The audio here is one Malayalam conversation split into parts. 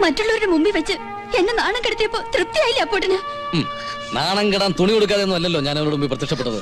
മറ്റുള്ളവരുടെ മുമ്പിൽ വെച്ച് എന്നെ നാണം കെടുത്തിയപ്പോ തൃപ്തിയായില്ലേ അപ്പോട്ടിന്? നാണം കെടാൻ തുണി കൊടുക്കാതെ ഒന്നും അല്ലല്ലോ ഞാൻ അവരുടെ മുമ്പിൽ പ്രത്യക്ഷപ്പെട്ടത്.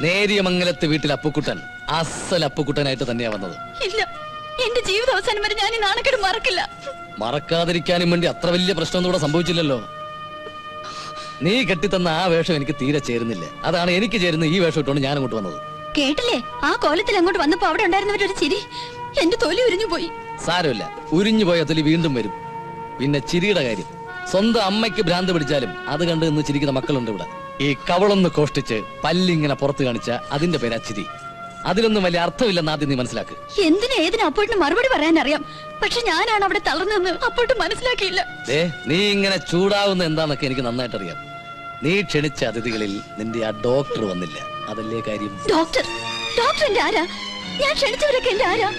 നേരിയമംഗലത്ത് വീട്ടിൽ അപ്പുക്കുട്ടൻ അസൽ അപ്പുക്കുട്ടനായിട്ട് തന്നെയാ വന്നത്. ഇല്ല, എന്റെ ജീവിത അവസാനം വരെ ഞാൻ ഈ നാണക്കേട് മറക്കില്ല. മറക്കാതിരിക്കാനും വേണ്ടി അത്ര വലിയ പ്രശ്നമൊന്നും ഇവിടെ സംഭവിച്ചില്ലല്ലോ. നീ കെട്ടിത്തന്ന ആ വേഷം എനിക്ക് തീരെ ചേരുന്നില്ല. അതാണ് എനിക്ക് ചേരുന്ന ഈ വേഷം ഇട്ടുകൊണ്ട് ഞാൻ അങ്ങോട്ട് വന്നത്. കേട്ടില്ലേ, ആ കോലത്തിൽ അങ്ങോട്ട് വന്നപ്പോ അവിടെ ഉണ്ടായിരുന്നവരൊരു ചിരി എന്റെ തൊലി ഉരിഞ്ഞു പോയി. സാരമില്ല, ഉരിഞ്ഞു പോയ തൊലി വീണ്ടും വരും. പിന്നെ ചിരിയുടെ കാര്യം, സ്വന്തം അമ്മയ്ക്ക് ഭ്രാന്ത് പിടിച്ചാലും അത് കണ്ട് നിന്ന് ചിരിക്കുന്ന മക്കളുണ്ട് ഇവിടെ. ഈ കവളൊന്ന് കോഷ്ടിച്ച് പല്ലിങ്ങനെ പുറത്ത് കാണിച്ച അതിന്റെ പേരാ ചിരി. അതിലൊന്നും വലിയ അർത്ഥമില്ലെന്ന് ആദ്യം നീ മനസ്സിലാക്ക്. എന്തിനും ഏതിനും അപ്പോട്ടിന് മറുപടി പറയാൻ അറിയാം, പക്ഷെ ഞാനാണ് അവിടെ തളർന്നെന്ന് അപ്പോട്ട് മനസ്സിലാക്കിയില്ല. നീ ഇങ്ങനെ ചൂടാവുന്ന എന്താന്നൊക്കെ എനിക്ക് നന്നായിട്ട് അറിയാം. നീ ക്ഷണിച്ച അതിഥികളിൽ നിന്റെ ആ ഡോക്ടർ വന്നില്ല, അതല്ലേ കാര്യം? ഡോക്ടർ എന്റെ ആരാ? ഞാൻ ക്ഷണിച്ചവരൊക്കെ എന്റെ ആരാ?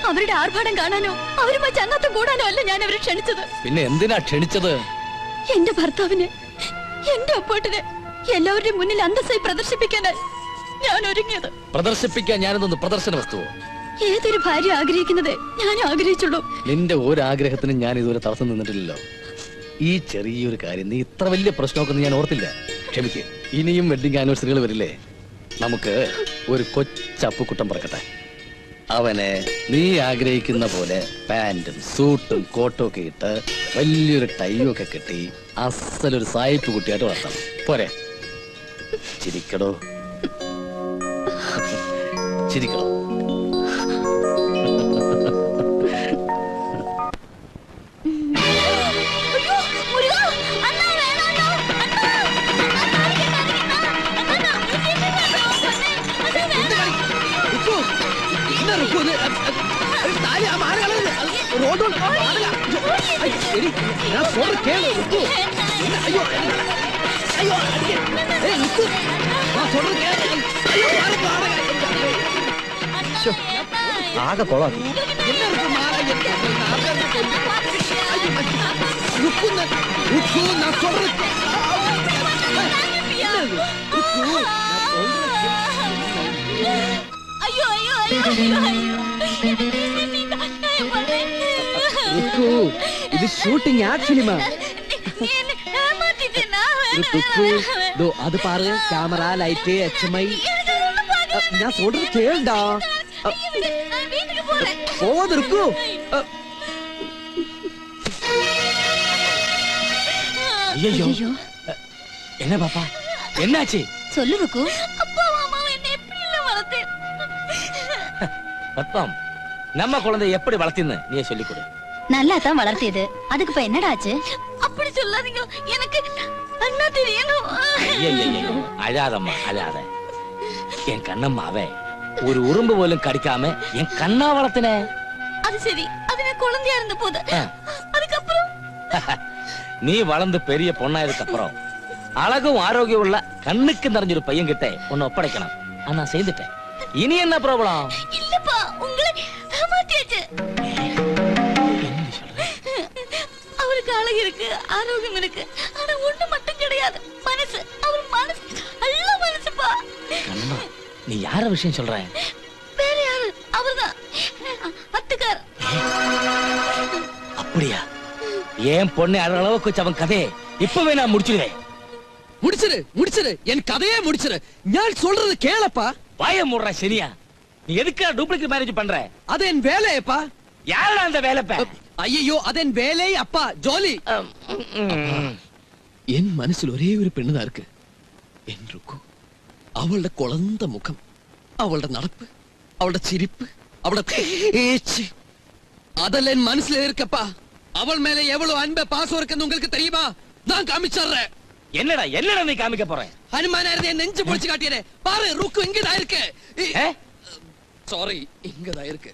അവരുടെ ആർഭാടം കാണാനോ അവരുമായി ചങ്ങാത്തം കൂടാനോ അല്ല ഞാൻ അവരെ ക്ഷണിച്ചത്. പിന്നെ എന്തിനാ ക്ഷണിച്ചത്? എന്റെ ഭർത്താവിനെ, എന്റെ അപ്പോട്ടിനെ എല്ലാവരുടെയും മുന്നിൽ അന്തസ്സായി പ്രദർശിപ്പിക്കാനായി ഞാൻ ഒരുങ്ങിയത്. പ്രദർശിപ്പിക്കാൻ ഞാനെന്തൊന്ന് പ്രദർശന വസ്തുവോ? ഏതൊരു ഭാര്യ ആഗ്രഹിക്കുന്നത് ഞാൻ ആഗ്രഹിച്ചുള്ളൂ. നിന്റെ ഒരാഗ്രഹത്തിനും ഞാൻ ഇതുവരെ തടസ്സം നിന്നിട്ടില്ലല്ലോ. ഈ ചെറിയൊരു കാര്യം നീ ഇത്ര വലിയ പ്രശ്നമൊക്കെ ഞാൻ ഓർത്തില്ല. ക്ഷമിക്ക്, ഇനിയും വെഡിങ് ആനിവേഴ്സറികൾ വരില്ലേ? നമുക്ക് ഒരു കൊച്ചപ്പുക്കുട്ടം പറക്കട്ടെ. അവനെ നീ ആഗ്രഹിക്കുന്ന പോലെ പാന്റും സൂട്ടും കോട്ടും ഒക്കെ ഇട്ട് വലിയൊരു ടൈയും ഒക്കെ കെട്ടി അസലൊരു സായിപ്പ് കുട്ടിയായിട്ട് വളർത്തണം. പോരെ? ചിരിക്കടോ, ചിരിക്കടോ. ആകെ കൊളാക്കി. ഇത് ഷൂട്ടിംഗ് ആഡ് ഫിലിമാ. അത് പാറ്, ക്യാമറ, ലൈറ്റ്, HMI. ഞാൻ சொல்றது കേൾടാ. പോവതിരിക്കൂ. ஐயோ, என்ன பாப்பா, என்னாச்சு? சொல்லு ருக்கு. அப்பா அம்மா என்ன எப்படி எல்லாம் வளர்த்தே? பப்பம், நம்ம குழந்தை எப்படி வளர்த்தின்னு நீ சொல்லி கொடு. நல்லா தான் வளர்த்தியது. அதுக்கு இப்ப என்னடா ஆச்சு? அப்படி சொல்லாதீங்க, எனக்கு அண்ணா தெரியணும். ஐயோ, அழாதம்மா அழாத. என் கண்ணம்மாவே ஒரு உறும்பு போலும் கடிக்காம என் கண்ணா வளர்த்தின. அது சரி, அது நான் குழந்தையா இருந்த போது. அதுக்கப்புறம் நீ வளர்ந்து பெரிய பொண்ணாயதுக்கு அப்புறம் அழகும் ஆரோக்கியம் உள்ள கண்ணுக்கு நிறைஞ்சொரு பையன் கிட்ட உன்னை ஒப்படைக்கணும். நான் செய்துட்டேன். இனி என்ன ப்ராப்ளம்? இல்லப்பா, உங்களை ஏமாத்தியாச்சு. அவருக்கு அழகு இருக்கு, ஆரோக்கியம் இருக்கு, ஆனா ஒண்ணு மட்டும் கிடையாது, மனசு. அவர் மனசு நல்ல மனசுப்பா. கண்ணம்மா, நீ யார விஷயம் சொல்ற? வேற யாரு? அவர்தான் அத்துக்கார். அப்படியா? ஏன் பொண்ணு அளவுக்கு வச்சு அவன் கதையை இப்பவே நான் முடிச்சிடுவேன். முடிச்சிரு, என் கதையே முடிச்சிரு. நான் சொல்றது கேளப்பா. வாய மூடுற சரியா? நீ எதுக்கு டூப்ளிகேட் மேரேஜ் பண்ற? அது என் வேலையப்பா. யாரடா அந்த வேலைப்ப? ஐயோ, அது என் வேலை அப்பா, ஜோலி. என் മനസ്സിൽ ഒരേ ഒരു പെണ്ണുതാ இருக்கு. എൻ ருக்கு. അവളുടെ കൊളന്ത മുഖം, അവളുടെ നടപ്പ്, അവളുടെ ചിരിപ്പ്, അവളുടെ பேச்சு, அதெல்லாம் என் മനസ്സിൽ இருக்கப்பா. அவள் மேல எவ்வளவு அன்பு பாசம் இருக்குன்னு உங்களுக்கு தெரியுமா? நான் காமிச்சறேன். என்னடா நீ காமிக்க போற? ஹனுமானா இருந்தே நெஞ்சு பொளிச்சு காட்டியனே பாரு. ருக்கு இங்கதான் இருக்கு. சாரி, இங்கதான் இருக்கு.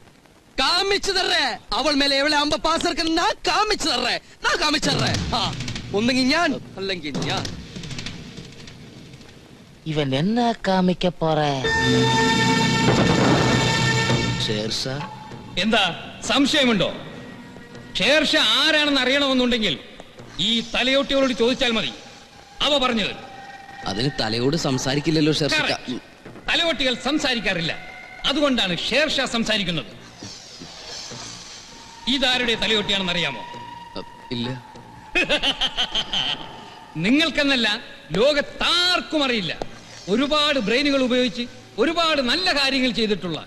காமிச்சு தர்றேன். அவள் மேல எவ்வளவு அன்பு பாசம் இருக்குன்னு நான் காமிச்சு தர்றேன். நான் காமிச்சறேன். ഒന്നെങ്കിൽ ഞാൻ അല്ലെങ്കിൽ ഞാൻ. ഇവൻ എന്നാ കാമിക്ക പോറ? ഷേർഷാ, എന്താ സംശയമുണ്ടോ? ഷേർഷാ ആരാണെന്ന് അറിയണമെന്നുണ്ടെങ്കിൽ ഈ തലയോട്ടിയോട് ചോദിച്ചാൽ മതി, അവ പറഞ്ഞത്. അതിന് തലയോട് സംസാരിക്കില്ലല്ലോ ഷേർഷാ. തലയോട്ടികൾ സംസാരിക്കാറില്ല, അതുകൊണ്ടാണ് ഷേർഷാ സംസാരിക്കുന്നത്. ഇതാരുടെ തലയോട്ടിയാണെന്ന് അറിയാമോ? ഇല്ല. നിങ്ങൾക്കെന്നല്ല, ലോകത്താർക്കും അറിയില്ല. ഒരുപാട് ബ്രെയിനുകൾ ഉപയോഗിച്ച് ഒരുപാട് നല്ല കാര്യങ്ങൾ ചെയ്തിട്ടുള്ള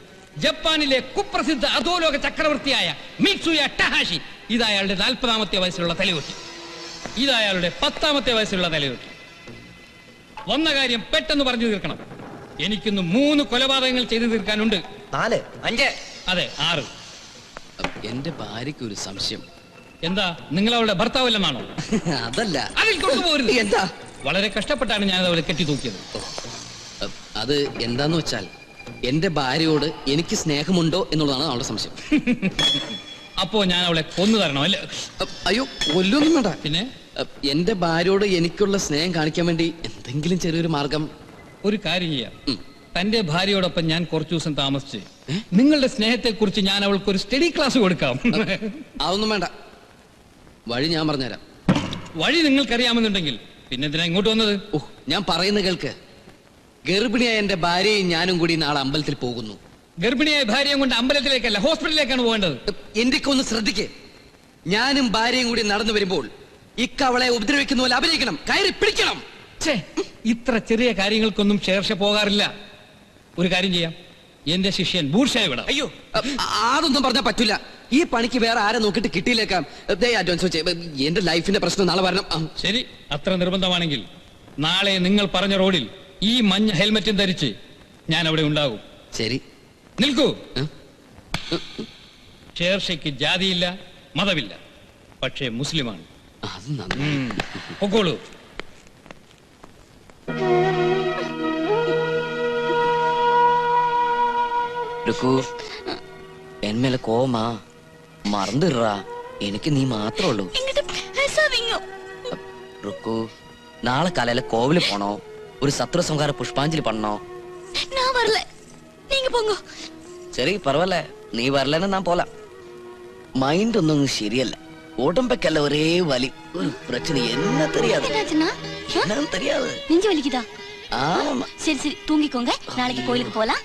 ജപ്പാനിലെ കുപ്രസിദ്ധ അധോലോക ചക്രവർത്തിയായ മിത്സുയ ടഹാഷി. ഇതയാളുടെ 40ാമത്തെ വയസ്സിലുള്ള തലയോട്ടി. ഇതയാളുടെ 10ാമത്തെ വയസ്സിലുള്ള തലയോട്ടി. വന്ന കാര്യം പെട്ടെന്ന് പറഞ്ഞു തീർക്കണം. എനിക്കിന്ന് 3 കൊലപാതകങ്ങൾ ചെയ്തു തീർക്കാനുണ്ട്. 4, 5. അതെ, 6. എന്റെ ഭാര്യയ്ക്ക് ഒരു സംശയം. എന്താ, നിങ്ങൾ അവളുടെ ഭർത്താവല്ലെന്നാണോ? അതല്ല. അതിൽ കൊണ്ടുപോകരുത്. എന്താ? വളരെ കഷ്ടപ്പെട്ടാണ് ഞാൻ അവളെ കെട്ടി തൂക്കിയത്. അത് എന്താന്ന് വെച്ചാൽ എന്റെ ഭാര്യയോട് എനിക്ക് സ്നേഹമുണ്ടോ എന്നുള്ളതാണ് അവളുടെ സംശയം. അപ്പോ ഞാൻ അവളെ കൊന്നു തരണോ അല്ലേ? അയ്യോ, കൊല്ലൊന്നും വേണ്ട. പിന്നെ എന്റെ ഭാര്യയോട് എനിക്കുള്ള സ്നേഹം കാണിക്കാൻ വേണ്ടി എന്തെങ്കിലും ചെറിയൊരു മാർഗം. ഒരു കാര്യം ചെയ്യാം. ഉം. തന്റെ ഭാര്യയോടൊപ്പം ഞാൻ കുറച്ചു ദിവസം താമസിച്ച് നിങ്ങളുടെ സ്നേഹത്തെ കുറിച്ച് ഞാൻ അവൾക്ക് ഒരു സ്റ്റഡി ക്ലാസ് കൊടുക്കാം. അതൊന്നും വേണ്ട, വഴി ഞാൻ പറഞ്ഞുതരാം. വഴി നിങ്ങൾക്കറിയാമെന്നുണ്ടെങ്കിൽ പിന്നെ എന്തിനാ ഇങ്ങോട്ട് വന്നത്? ഓ, ഞാൻ പറയുന്നത് കേൾക്ക്. ഗർഭിണിയായ എന്റെ ഭാര്യയും ഞാനും കൂടി നാളെ അമ്പലത്തിൽ പോകുന്നു. ഗർഭിണിയായ ഭാര്യയും കൊണ്ട് അമ്പലത്തിലേക്കല്ല, ഹോസ്പിറ്റലിലേക്കാണ് പോകേണ്ടത്. എന്റെയൊക്കെ ഒന്ന് ശ്രദ്ധിക്ക്. ഞാനും ഭാര്യയും കൂടി നടന്നു വരുമ്പോൾ ഇക്കവളെ ഉപദ്രവിക്കുന്ന പോലെ അഭിനയിക്കണം, കയറി പിടിക്കണം. ഛേ, ഇത്ര ചെറിയ കാര്യങ്ങൾക്കൊന്നും ശേർഷ പോകാറില്ല. ഒരു കാര്യം ചെയ്യാം, എന്റെ ശിഷ്യൻ ബൂർഷയെ വിടാം. അയ്യോ, അതൊന്നും പറഞ്ഞാൽ പറ്റൂല. ഈ പണിക്ക് വേറെ ആരെ നോക്കിട്ട് കിട്ടിയില്ലേക്കാം. അഡ്വാൻസ് വെച്ചേ. എന്റെ ലൈഫിന്റെ പ്രശ്നം നാളെ വരണം. ശരി, അത്ര നിർബന്ധമാണെങ്കിൽ നാളെ നിങ്ങൾ പറഞ്ഞ റോഡിൽ ഈ മഞ്ഞ ഹെൽമറ്റും ധരിച്ച് ഞാൻ അവിടെ ഉണ്ടാകും. ശരി, നിൽക്കൂ. ഷേർഷയ്ക്ക് ജാതിയില്ല, മതമില്ല, പക്ഷേ മുസ്ലിമാണ്. അത് നന്ദി. പൊക്കോളൂ. എന്മേലെ കോമാ മറந்துடுறா. എനിക്ക് നീ മാത്രമേ ഉള്ളൂ. ருக்கு, നാളെ കാലയിல കോവില് പോണോ, ഒരു സത്ര സംഹാര പുഷ്പാഞ്ജലി പണ്ണോ. ശരി, പരവായില്ല, നീ വരലെന്ന് ഞാൻ പോലാം. മൈൻഡ് ഒന്നും ശരിയല്ല, ഉടമ്പക്കല്ല ഒരേ വലി. ഒരു പ്രശ്നം എന്നാ தெரியாது. என்னன்னு தெரியாது. நெஞ்சு வலிக்குதா? ஆமா. சரி சரி, தூங்கிக்கோங்க. நாளைக்கு கோயிலுக்கு போலாம்.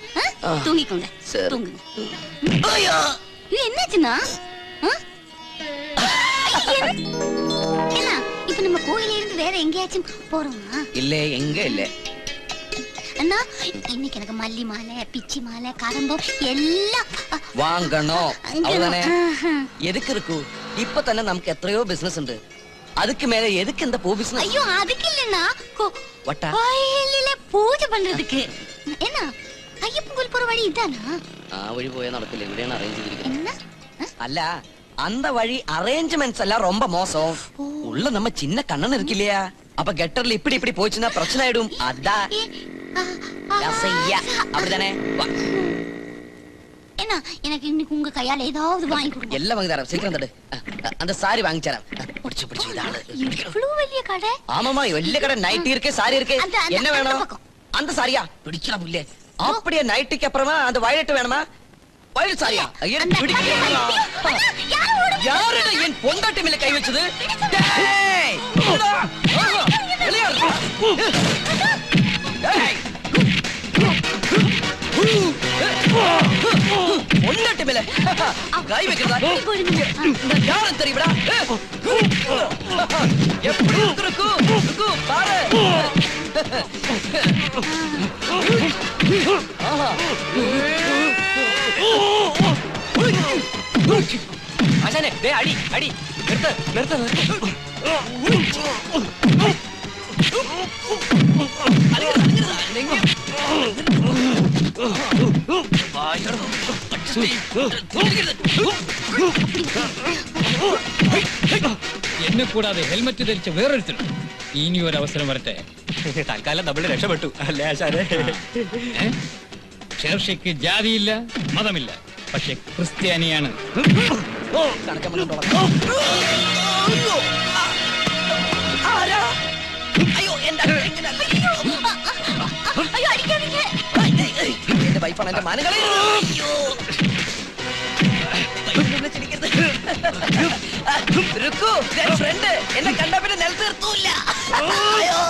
தூங்கிக்கோங்க. தூங்குங்க. ஐயோ, இது என்னாச்சுன்னா? என்ன இப்ப நம்ம கோயில இருந்து வேற எங்கேயாச்சும் போறோமா? இல்ல, எங்க இல்ல. அண்ணா, இன்னைக்கு எனக்கு மல்லி மாலை, பிச்சி மாலை, கதம்பம் எல்லாம் வாங்கணும். அவ்வளவுதானே. எதுக்கு இருக்கு? இப்ப തന്നെ നമുക്ക് എത്രയോ ബിസിനസ് ഉണ്ട്. அதுக்கு மேல எதுக்கு இந்த பூ பிசினஸ்? ஐயோ, அதுக்கு இல்லன்னா வட்டா கோயிலில பூஜை பண்றதுக்கு. என்ன ஐயப்பன் கோயில் போற வழி இதானா? ആ വഴി പോയാൽ നടക്കില്ല, എവിടെയാണ് അറേഞ്ച് ചെയ്തിരിക്കുന്നത്. என்ன അല്ല, அந்த வழி அரேஞ்ச்மெண்ட்ஸ் எல்லாம் ரொம்ப மோசம். உள்ள நம்ம சின்ன கண்ணன் இருக்கு இல்லையா, அப்ப கெட்டர்ல இப்படி இப்படி போச்சுன்னா பிரச்சனை ஆயிடும். அதான் அப்படிதானே. என்ன எனக்கு இன்னைக்கு உங்க கையால ஏதாவது வாங்கி கொடுங்க. எல்லாம் வாங்கி தரேன், சீக்கிரம் தடு. அந்த சாரி வாங்கி தரேன். பிடிச்சு பிடிச்சு இதாளு. இவ்வளவு വലിയ கடை? ஆமாமா, വലിയ கடை. நைட்டி இருக்கு, சாரி இருக்கு. என்ன வேணும்? அந்த சாரியா பிடிக்கலாம் இல்ல. அப்படியே நைட்டிக்கு அப்புறமா அந்த வயலட் வேணுமா? வயலட் சாரியா? யாருடா என் பொண்டாட்டி மேல கை வச்சது? டேய், விளையாடு. டேய், பொண்டாட்டி மேல கை வைக்கிறதா? யாரும் தெரியுமா? எப்படி இருக்கு பாரு. ஆசானே, டேய், அடி அடி. நிறுத்து நிறுத்து நிறுத்து. എന്നെ കൂടാതെ ഹെൽമറ്റ് ധരിച്ച വേറൊരുത്തരും ഇനി ഒരു അവസരം വരട്ടെ. തൽക്കാലം നമ്മൾ രക്ഷപ്പെട്ടു അല്ലേ ആശാനെ? ഷേർഷയ്ക്ക് ജാതിയില്ല, മതമില്ല, പക്ഷെ ക്രിസ്ത്യാനിയാണ്. എന്റെ വൈഫാണ് എന്റെ മാനങ്ങളെ. ഫ്രണ്ട് എന്നെ കണ്ട പിന്നെ നിലത്ത് നിർത്തൂല്ല. ஐயோ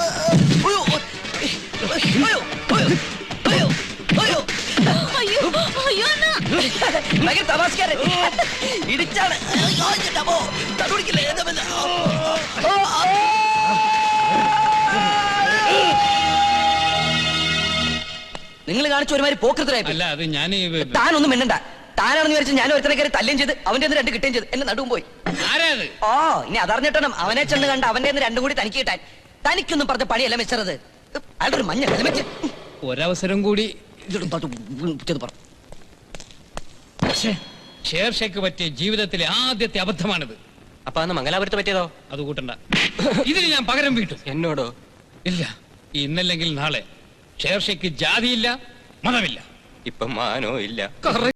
ஐயோ அண்ணா ഭയങ്കര തമാശക്കാരൻ. ഇടിച്ചാണ്. അയ്യോ, എൻ്റെ അമ്മോ. തടുപിടിക്കില്ലേ? എന്താ പിന്നെ? നിങ്ങൾ കാണിച്ച ഒരുമാതിരി പോക്കൃത്തരായി. അല്ല അത് ഞാൻ താനൊന്നും മിണ്ടണ്ട. താനാണെന്ന് വിചാരിച്ച് ഞാൻ ഒരുത്തനെ കയറി തല്ലുകയും ചെയ്ത് അവന്റെ രണ്ട് കിട്ടുകയും ചെയ്ത് എന്നെ നടുവും പോയി. ആരാത്? ഓ, ഇനി അതറിഞ്ഞിട്ടണം അവനെ ചെന്ന് കണ്ട് അവന്റെ രണ്ടും കൂടി തനിക്ക് കിട്ടാൻ. തനിക്കൊന്നും പറഞ്ഞ പണിയല്ല മിച്ചറത്. അയാളുടെ ഒരു മഞ്ഞ ഹെൽമെറ്റ്. ഒരവസരം കൂടി പറ. ഷേർഷയ്ക്ക് പറ്റിയ ജീവിതത്തിലെ ആദ്യത്തെ അബദ്ധമാണിത്. അപ്പൊ അന്ന് മംഗലാപുരത്ത് പറ്റിയതോ? അത് കൂട്ടണ്ട. ഇതിന് ഞാൻ പകരം വീട്ടും. എന്നോടോ? ഇല്ല, ഇന്നല്ലെങ്കിൽ നാളെ ഷേർഷയ്ക്ക് ജാതിയില്ല, മതമില്ല. ഇപ്പൊ മാനോ ഇല്ല.